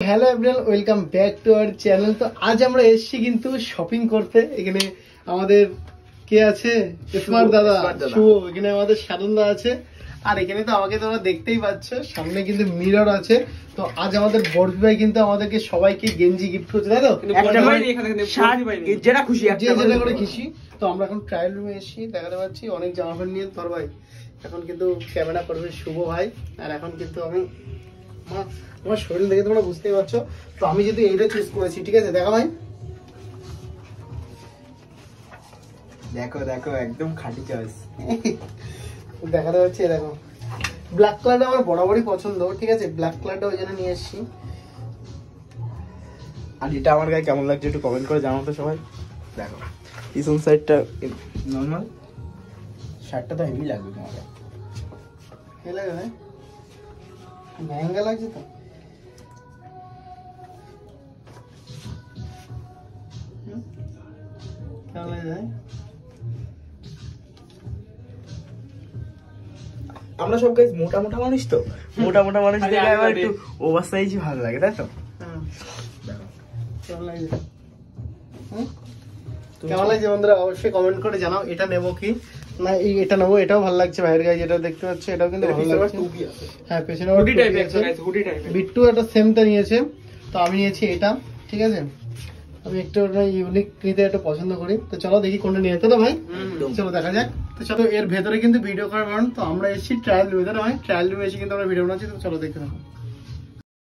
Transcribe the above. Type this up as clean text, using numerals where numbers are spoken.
Hello everyone, welcome back to our channel. তো আজ আমরা এসেছি কিন্তু শপিং করতে। এখানে আমাদের কে আছে? স্মার্ট দাদা, শুভ। এখানে আমাদের সাধনদা আছে। আর এখানে তো আমাকে তোমরা দেখতেই পাচ্ছ, সামনে কিন্তু মিরর আছে। তো আজ আমাদের বড় ভাই কিন্তু আমাদেরকে সবাইকে গেঞ্জি গিফট করছে, তাই তো? যেটা খুশি যেটা করে খুশি। তো আমরা এখন ট্রায়াল রুমে এসেছি, দেখাতে পাচ্ছি অনেক জামা প্যান্ট নিয়ে। তোর ভাই এখন কিন্তু ক্যামেরা করবে শুভ ভাই। আর এখন কিন্তু আমি আমার শরীর দেখে তোমরা বুঝতেই পারছো। তো আমি যদি এইটা চুজ করেছি, ঠিক আছে? দেখা ভাই, দেখো দেখো একদম খাঁটি চয়েস। দেখাতে পাচ্ছি। দেখো, ব্ল্যাক কালারটা আমার বরাবরই পছন্দ, ঠিক আছে? ব্ল্যাক কালারটা ওই জন্য নিয়ে এসেছি। আর এটা আমার গায়ে কেমন লাগছে একটু কমেন্ট করে জানাও তো সবাই। দেখো পিছন সাইডটা নর্মাল, শার্টটা তো হেভি লাগবে তোমাকে। কে লাগে ভাই? মেহেঙ্গা লাগছে তো। কেমন লাগে ভাই? আমরা সব গাইস মোটা মোটা মানুষ, তো মোটা মোটা মানুষ দেখে আমার একটু ওভার সাইজই ভালো লাগে, তাই তো? কেমন লাগছে? কেমন লাগছে বন্ধুরা অবশ্যই কমেন্ট করে জানাও। এটা নেবো কি না এটা নেবো। এটাও ভালো লাগছে ভাইয়ের গায়ে, যেটা দেখতে পাচ্ছ এটাও কিন্তু ভালো লাগছে। হ্যাঁ, পেছনে বিট্টু একটা সেমটা নিয়েছে। তো আমি নিয়েছি এটা, ঠিক আছে? আমি একটু ইউনিক নিতে একটু পছন্দ করি। তো চলো দেখি কোনটা নিয়ে যেতে। তো ভাই চলো দেখা যাক। তো চলো, এর ভেতরে কিন্তু ভিডিও করার কারণ তো আমরা এসেছি ট্রায়াল রুমে। ভাই ট্রায়াল রুমে এসে কিন্তু আমরা ভিডিও বানাচ্ছি। তো চলো দেখতে থাকো।